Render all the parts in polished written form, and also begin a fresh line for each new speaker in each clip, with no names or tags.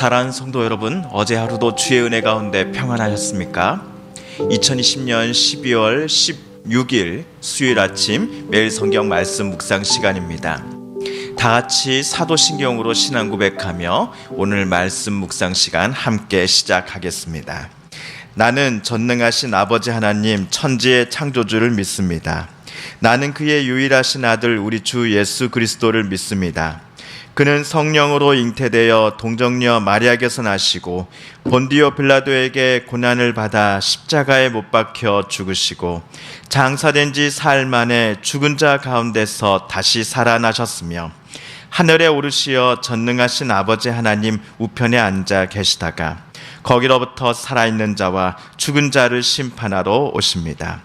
사랑하는 성도 여러분, 어제 하루도 주의 은혜 가운데 평안하셨습니까? 2020년 12월 16일 수요일 아침 매일 성경 말씀 묵상 시간입니다. 다 같이 사도신경으로 신앙 고백하며 오늘 말씀 묵상 시간 함께 시작하겠습니다. 나는 전능하신 아버지 하나님 천지의 창조주를 믿습니다. 나는 그의 유일하신 아들 우리 주 예수 그리스도를 믿습니다. 그는 성령으로 잉태되어 동정녀 마리아에게서 나시고 본디오 빌라도에게 고난을 받아 십자가에 못 박혀 죽으시고 장사된 지 사흘 만에 죽은 자 가운데서 다시 살아나셨으며 하늘에 오르시어 전능하신 아버지 하나님 우편에 앉아 계시다가 거기로부터 살아있는 자와 죽은 자를 심판하러 오십니다.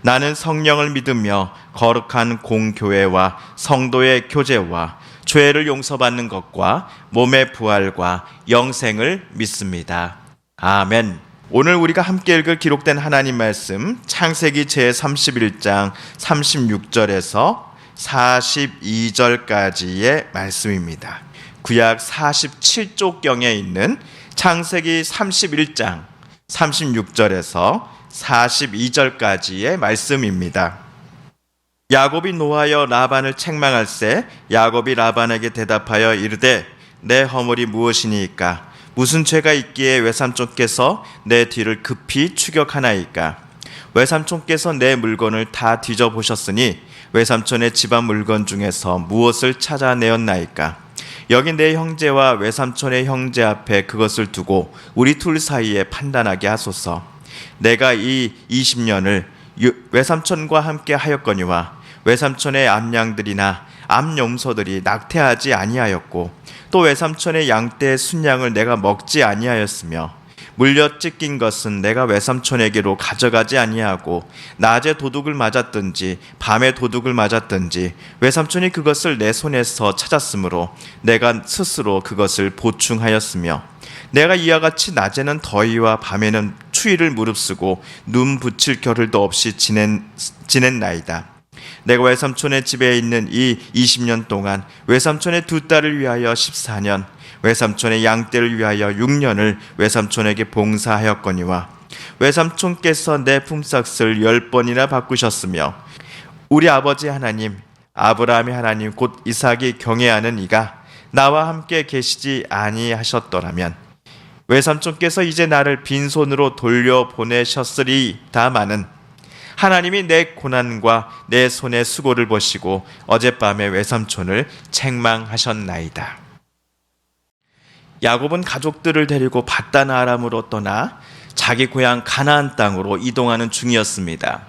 나는 성령을 믿으며 거룩한 공교회와 성도의 교제와 죄를 용서받는 것과 몸의 부활과 영생을 믿습니다. 아멘. 오늘 우리가 함께 읽을 기록된 하나님 말씀 창세기 제31장 36절에서 42절까지의 말씀입니다. 구약 47쪽경에 있는 창세기 31장 36절에서 42절까지의 말씀입니다. 야곱이 노하여 라반을 책망할세 야곱이 라반에게 대답하여 이르되 내 허물이 무엇이니이까 무슨 죄가 있기에 외삼촌께서 내 뒤를 급히 추격하나이까 외삼촌께서 내 물건을 다 뒤져보셨으니 외삼촌의 집안 물건 중에서 무엇을 찾아내었나이까 여기 내 형제와 외삼촌의 형제 앞에 그것을 두고 우리 둘 사이에 판단하게 하소서. 내가 이 20년을 외삼촌과 함께 하였거니와 외삼촌의 암양들이나 암염소들이 낙태하지 아니하였고 또 외삼촌의 양떼의 순양을 내가 먹지 아니하였으며 물려 찢긴 것은 내가 외삼촌에게로 가져가지 아니하고 낮에 도둑을 맞았든지 밤에 도둑을 맞았든지 외삼촌이 그것을 내 손에서 찾았으므로 내가 스스로 그것을 보충하였으며 내가 이와 같이 낮에는 더위와 밤에는 추위를 무릅쓰고 눈 붙일 겨를도 없이 지냈나이다. 내가 외삼촌의 집에 있는 이 20년 동안 외삼촌의 두 딸을 위하여 14년 외삼촌의 양떼를 위하여 6년을 외삼촌에게 봉사하였거니와 외삼촌께서 내 품삯을 10번이나 바꾸셨으며 우리 아버지 하나님 아브라함의 하나님 곧 이삭이 경외하는 이가 나와 함께 계시지 아니하셨더라면 외삼촌께서 이제 나를 빈손으로 돌려보내셨으리다마는 하나님이 내 고난과 내 손의 수고를 보시고 어젯밤에 외삼촌을 책망하셨나이다. 야곱은 가족들을 데리고 밧단 아람으로 떠나 자기 고향 가나안 땅으로 이동하는 중이었습니다.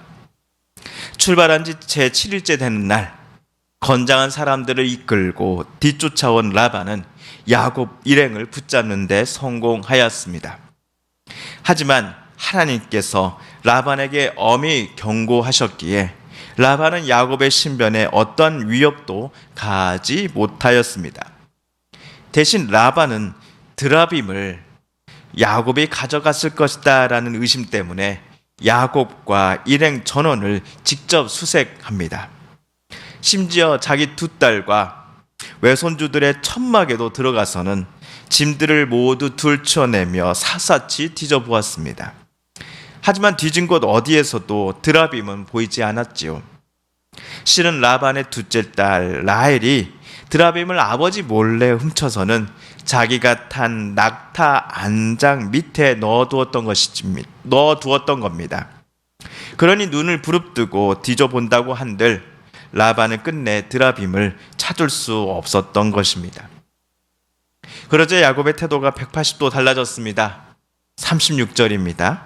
출발한 지 제7일째 되는 날 건장한 사람들을 이끌고 뒤쫓아온 라반은 야곱 일행을 붙잡는 데 성공하였습니다. 하지만 하나님께서 라반에게 엄히 경고하셨기에 라반은 야곱의 신변에 어떤 위협도 가하지 못하였습니다. 대신 라반은 드라빔을 야곱이 가져갔을 것이다 라는 의심 때문에 야곱과 일행 전원을 직접 수색합니다. 심지어 자기 두 딸과 외손주들의 천막에도 들어가서는 짐들을 모두 들춰내며 샅샅이 뒤져보았습니다. 하지만 뒤진 곳 어디에서도 드라빔은 보이지 않았지요. 실은 라반의 둘째 딸 라헬이 드라빔을 아버지 몰래 훔쳐서는 자기가 탄 낙타 안장 밑에 넣어두었던 겁니다. 그러니 눈을 부릅뜨고 뒤져본다고 한들 라반은 끝내 드라빔을 찾을 수 없었던 것입니다. 그러자 야곱의 태도가 180도 달라졌습니다. 36절입니다.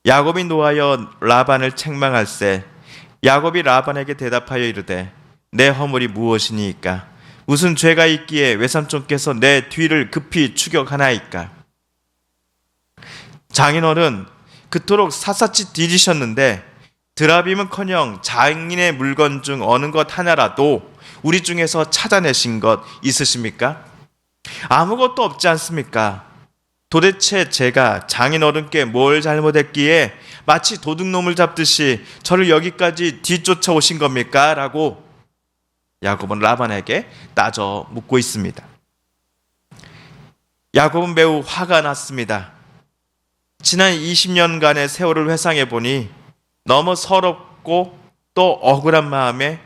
야곱이 노하여 라반을 책망할세 야곱이 라반에게 대답하여 이르되 내 허물이 무엇이니이까 무슨 죄가 있기에 외삼촌께서 내 뒤를 급히 추격하나이까. 장인어른 그토록 샅샅이 뒤지셨는데 드라빔은커녕 장인의 물건 중 어느 것 하나라도 우리 중에서 찾아내신 것 있으십니까? 아무것도 없지 않습니까? 도대체 제가 장인어른께 뭘 잘못했기에 마치 도둑놈을 잡듯이 저를 여기까지 뒤쫓아 오신 겁니까? 라고 야곱은 라반에게 따져 묻고 있습니다. 야곱은 매우 화가 났습니다. 지난 20년간의 세월을 회상해 보니 너무 서럽고 또 억울한 마음에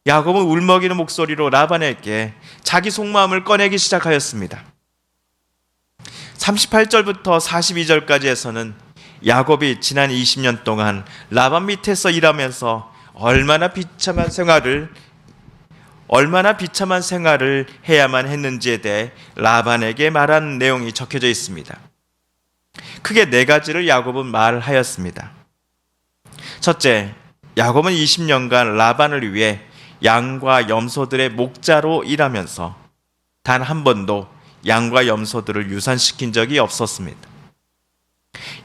야곱은 울먹이는 목소리로 라반에게 자기 속마음을 꺼내기 시작하였습니다. 38절부터 42절까지에서는 야곱이 지난 20년 동안 라반 밑에서 일하면서 얼마나 비참한 생활을 해야만 했는지에 대해 라반에게 말한 내용이 적혀져 있습니다. 크게 네 가지를 야곱은 말하였습니다. 첫째, 야곱은 20년간 라반을 위해 양과 염소들의 목자로 일하면서 단 한 번도 양과 염소들을 유산시킨 적이 없었습니다.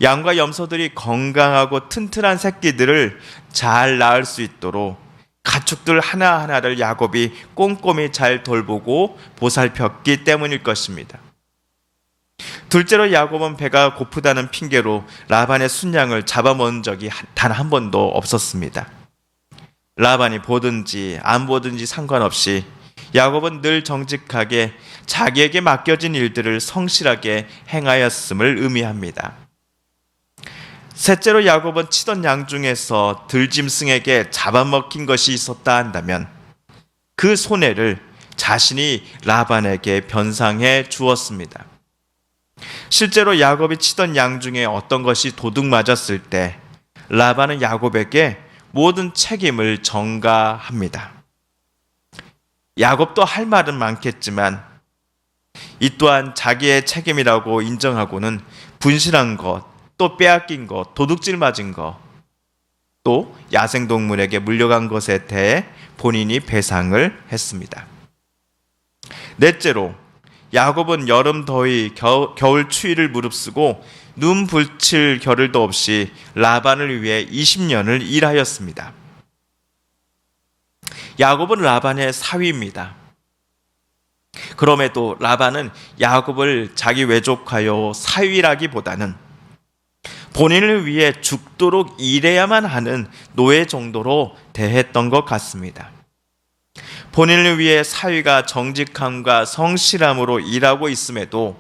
양과 염소들이 건강하고 튼튼한 새끼들을 잘 낳을 수 있도록 가축들 하나하나를 야곱이 꼼꼼히 잘 돌보고 보살폈기 때문일 것입니다. 둘째로 야곱은 배가 고프다는 핑계로 라반의 순양을 잡아먹은 적이 단 한 번도 없었습니다. 라반이 보든지 안 보든지 상관없이 야곱은 늘 정직하게 자기에게 맡겨진 일들을 성실하게 행하였음을 의미합니다. 셋째로 야곱은 치던 양 중에서 들짐승에게 잡아먹힌 것이 있었다 한다면 그 손해를 자신이 라반에게 변상해 주었습니다. 실제로 야곱이 치던 양 중에 어떤 것이 도둑 맞았을 때 라반은 야곱에게 모든 책임을 전가합니다. 야곱도 할 말은 많겠지만 이 또한 자기의 책임이라고 인정하고는 분실한 것, 또 빼앗긴 것, 도둑질 맞은 것, 또 야생동물에게 물려간 것에 대해 본인이 배상을 했습니다. 넷째로 야곱은 여름 더위, 겨울 추위를 무릅쓰고 눈 붙일 겨를도 없이 라반을 위해 20년을 일하였습니다. 야곱은 라반의 사위입니다. 그럼에도 라반은 야곱을 자기 외족하여 사위라기보다는 본인을 위해 죽도록 일해야만 하는 노예 정도로 대했던 것 같습니다. 본인을 위해 사위가 정직함과 성실함으로 일하고 있음에도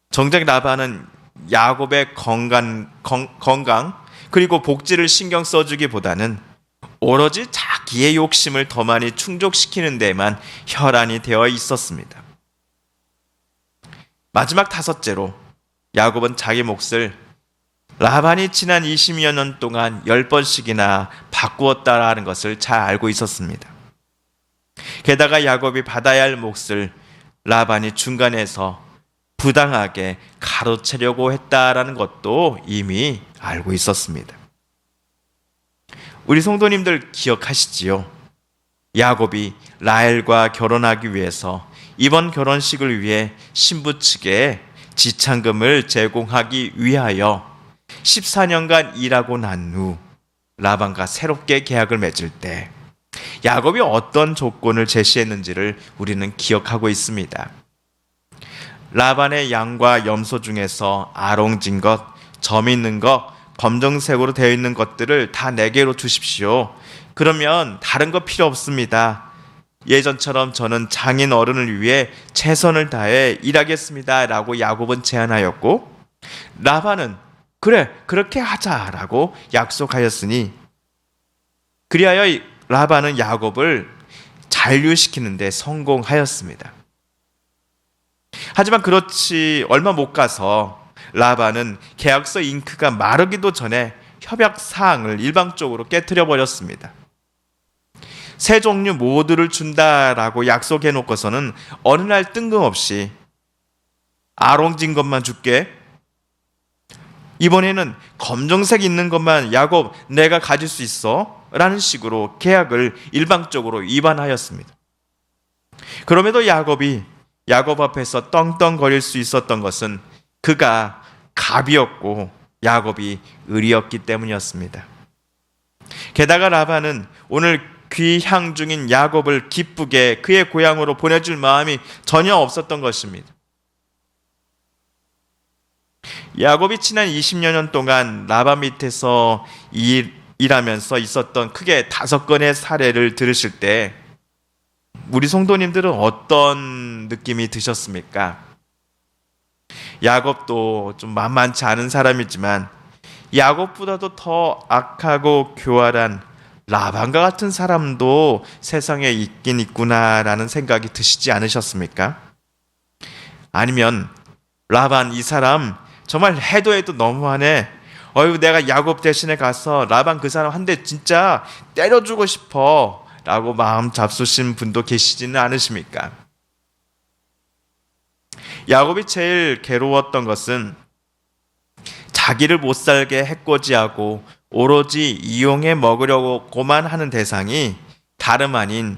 정작 라반은 야곱의 건강 그리고 복지를 신경 써주기보다는 오로지 자기의 욕심을 더 많이 충족시키는 데만 혈안이 되어 있었습니다. 마지막 다섯째로 야곱은 자기 몫을 라반이 지난 20여 년 동안 10번씩이나 바꾸었다라는 것을 잘 알고 있었습니다. 게다가 야곱이 받아야 할 몫을 라반이 중간에서 부당하게 가로채려고 했다라는 것도 이미 알고 있었습니다. 우리 성도님들 기억하시지요? 야곱이 라헬과 결혼하기 위해서 이번 결혼식을 위해 신부 측에 지참금을 제공하기 위하여 14년간 일하고 난 후 라반과 새롭게 계약을 맺을 때 야곱이 어떤 조건을 제시했는지를 우리는 기억하고 있습니다. 라반의 양과 염소 중에서 아롱진 것, 점 있는 것, 검정색으로 되어 있는 것들을 다 내게로 주십시오. 그러면 다른 거 필요 없습니다. 예전처럼 저는 장인 어른을 위해 최선을 다해 일하겠습니다 라고 야곱은 제안하였고, 라반은 그래 그렇게 하자라고 약속하였으니, 그리하여 라반은 야곱을 잔류시키는 데 성공하였습니다. 하지만 그렇지 얼마 못 가서 라반은 계약서 잉크가 마르기도 전에 협약 사항을 일방적으로 깨트려 버렸습니다. 세 종류 모두를 준다라고 약속해 놓고서는 어느 날 뜬금없이 아롱진 것만 줄게, 이번에는 검정색 있는 것만 야곱 내가 가질 수 있어 라는 식으로 계약을 일방적으로 위반하였습니다. 그럼에도 야곱 앞에서 떵떵거릴 수 있었던 것은 그가 갑이었고 야곱이 을이었기 때문이었습니다. 게다가 라반은 오늘 귀향 중인 야곱을 기쁘게 그의 고향으로 보내줄 마음이 전혀 없었던 것입니다. 야곱이 지난 20여 년 동안 라반 밑에서 일하면서 있었던 크게 5건의 사례를 들으실 때 우리 성도님들은 어떤 느낌이 드셨습니까? 야곱도 좀 만만치 않은 사람이지만 야곱보다도 더 악하고 교활한 라반과 같은 사람도 세상에 있긴 있구나라는 생각이 드시지 않으셨습니까? 아니면 라반 이 사람 정말 해도 해도 너무하네. 내가 야곱 대신에 가서 라반 그 사람 한 대 진짜 때려주고 싶어 라고 마음 잡수신 분도 계시지는 않으십니까? 야곱이 제일 괴로웠던 것은 자기를 못 살게 해코지하고 오로지 이용해 먹으려고만 하는 대상이 다름 아닌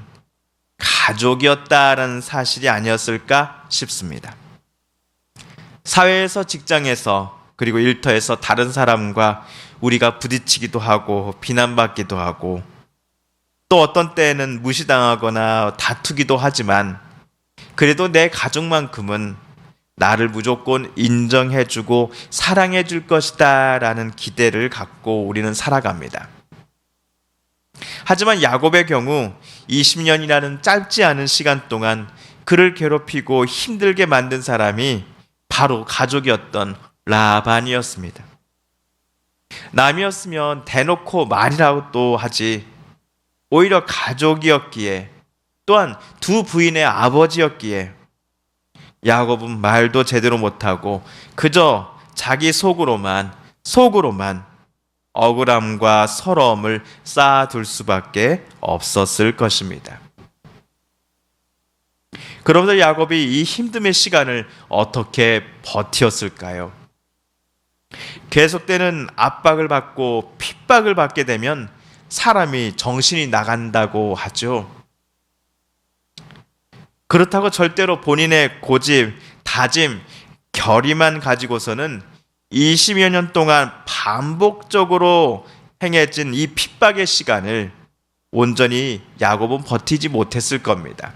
가족이었다라는 사실이 아니었을까 싶습니다. 사회에서, 직장에서, 그리고 일터에서 다른 사람과 우리가 부딪히기도 하고 비난받기도 하고 또 어떤 때는 무시당하거나 다투기도 하지만 그래도 내 가족만큼은 나를 무조건 인정해주고 사랑해줄 것이다 라는 기대를 갖고 우리는 살아갑니다. 하지만 야곱의 경우 20년이라는 짧지 않은 시간 동안 그를 괴롭히고 힘들게 만든 사람이 바로 가족이었던 라반이었습니다. 남이었으면 대놓고 말이라고 하지 오히려 가족이었기에 또한 두 부인의 아버지였기에 야곱은 말도 제대로 못하고 그저 자기 속으로만 억울함과 서러움을 쌓아둘 수밖에 없었을 것입니다. 그러면서 야곱이 이 힘듦의 시간을 어떻게 버티었을까요? 계속되는 압박을 받고 핍박을 받게 되면 사람이 정신이 나간다고 하죠. 그렇다고 절대로 본인의 고집, 다짐, 결의만 가지고서는 20여 년 동안 반복적으로 행해진 이 핍박의 시간을 온전히 야곱은 버티지 못했을 겁니다.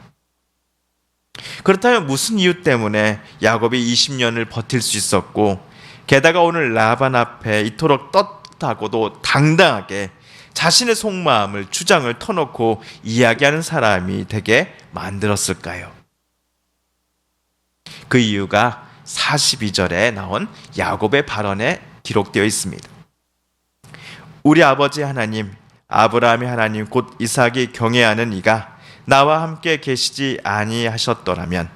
그렇다면 무슨 이유 때문에 야곱이 20년을 버틸 수 있었고 게다가 오늘 라반 앞에 이토록 떳하고도 당당하게 자신의 속마음을, 주장을 터놓고 이야기하는 사람이 되게 만들었을까요? 그 이유가 42절에 나온 야곱의 발언에 기록되어 있습니다. 우리 아버지 하나님, 아브라함의 하나님 곧 이삭이 경외하는 이가 나와 함께 계시지 아니하셨더라면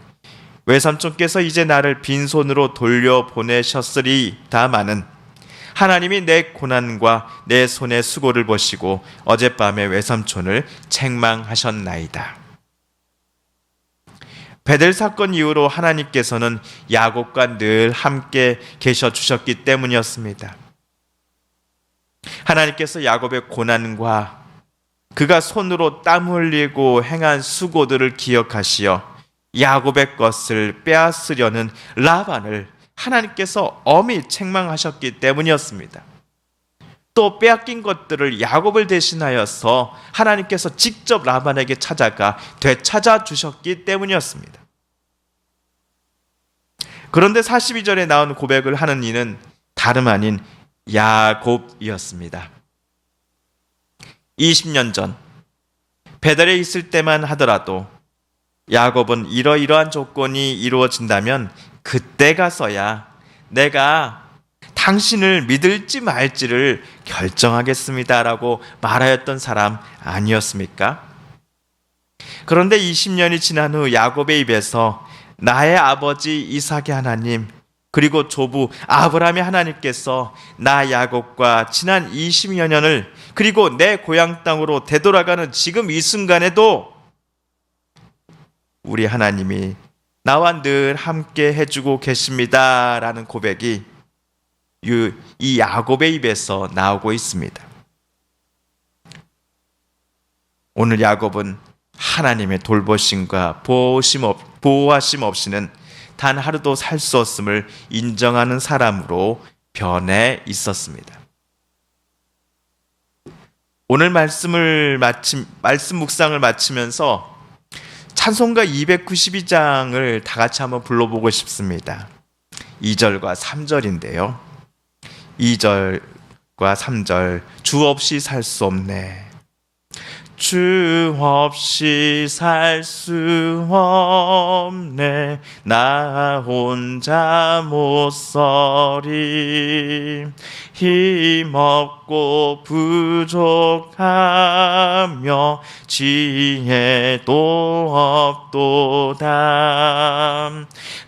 외삼촌께서 이제 나를 빈손으로 돌려보내셨으리다마는 하나님이 내 고난과 내 손의 수고를 보시고 어젯밤에 외삼촌을 책망하셨나이다. 베델 사건 이후로 하나님께서는 야곱과 늘 함께 계셔 주셨기 때문이었습니다. 하나님께서 야곱의 고난과 그가 손으로 땀 흘리고 행한 수고들을 기억하시어 야곱의 것을 빼앗으려는 라반을 하나님께서 엄히 책망하셨기 때문이었습니다. 또 빼앗긴 것들을 야곱을 대신하여서 하나님께서 직접 라반에게 찾아가 되찾아 주셨기 때문이었습니다. 그런데 42절에 나온 고백을 하는 이는 다름 아닌 야곱이었습니다. 20년 전 베델에 있을 때만 하더라도 야곱은 이러이러한 조건이 이루어진다면 그때 가서야 내가 당신을 믿을지 말지를 결정하겠습니다라고 말하였던 사람 아니었습니까? 그런데 20년이 지난 후 야곱의 입에서 나의 아버지 이삭의 하나님 그리고 조부 아브라함의 하나님께서 나 야곱과 지난 20여 년을 그리고 내 고향 땅으로 되돌아가는 지금 이 순간에도 우리 하나님이 나와 늘 함께 해주고 계십니다라는 고백이 이 야곱의 입에서 나오고 있습니다. 오늘 야곱은 하나님의 돌보심과 보호하심 없이는 단 하루도 살 수 없음을 인정하는 사람으로 변해 있었습니다. 오늘 말씀 묵상을 마치면서 찬송가 292장을 다 같이 한번 불러보고 싶습니다. 2절과 3절인데요. 2절과 3절 주 없이 살 수 없네. 주 없이 살 수 없네. 나 혼자 못 서리. 힘없고 부족하며 지혜도 없도다.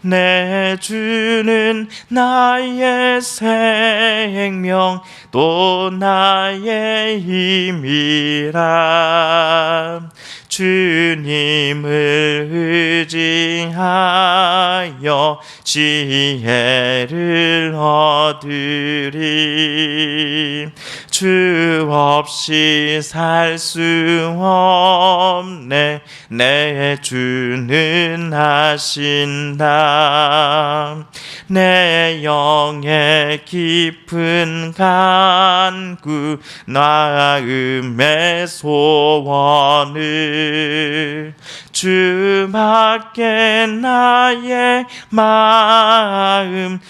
내 주는 나의 생명 또 나의 힘이라. 주님을 의지하여 지혜를 얻으리. 주 없이 살 수 없네. 내 주는 하신다. 내 영의 깊은 간구 마음의 소원을 주밖에 나의 마음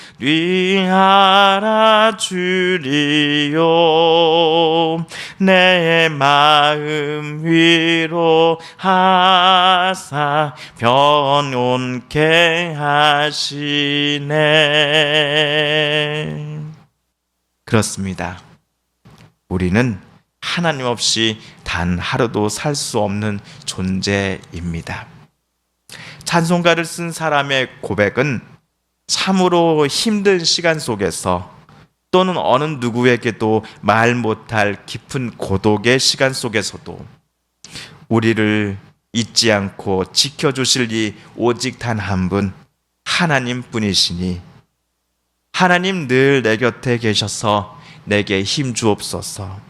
알아주리요. 내 마음 위로하사 변온케 하시네. 그렇습니다. 우리는 하나님 없이 단 하루도 살 수 없는 존재입니다. 찬송가를 쓴 사람의 고백은 참으로 힘든 시간 속에서 또는 어느 누구에게도 말 못할 깊은 고독의 시간 속에서도 우리를 잊지 않고 지켜주실 이 오직 단 한 분 하나님 뿐이시니 하나님 늘 내 곁에 계셔서 내게 힘 주옵소서.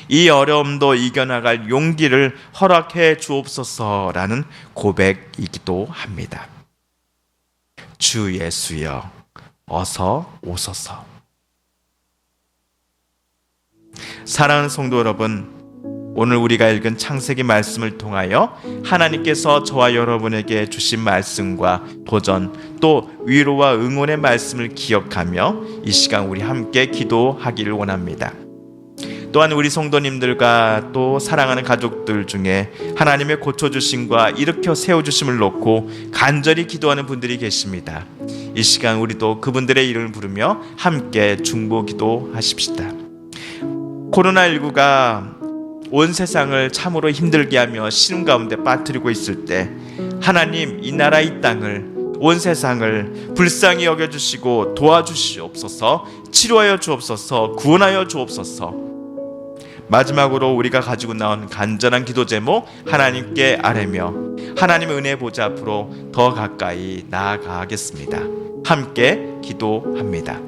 이 어려움도 이겨나갈 용기를 허락해 주옵소서라는 고백이기도 합니다. 주 예수여 어서 오소서. 사랑하는 성도 여러분, 오늘 우리가 읽은 창세기 말씀을 통하여 하나님께서 저와 여러분에게 주신 말씀과 도전 또 위로와 응원의 말씀을 기억하며 이 시간 우리 함께 기도하기를 원합니다. 또한 우리 성도님들과 또 사랑하는 가족들 중에 하나님의 고쳐주심과 일으켜 세워주심을 놓고 간절히 기도하는 분들이 계십니다. 이 시간 우리도 그분들의 이름을 부르며 함께 중보 기도하십시다. 코로나19가 온 세상을 참으로 힘들게 하며 시름 가운데 빠뜨리고 있을 때 하나님 이 나라 이 땅을 온 세상을 불쌍히 여겨주시고 도와주시옵소서. 치료하여 주옵소서. 구원하여 주옵소서. 마지막으로 우리가 가지고 나온 간절한 기도 제목 하나님께 아뢰며 하나님의 은혜 보좌 앞으로 더 가까이 나아가겠습니다. 함께 기도합니다.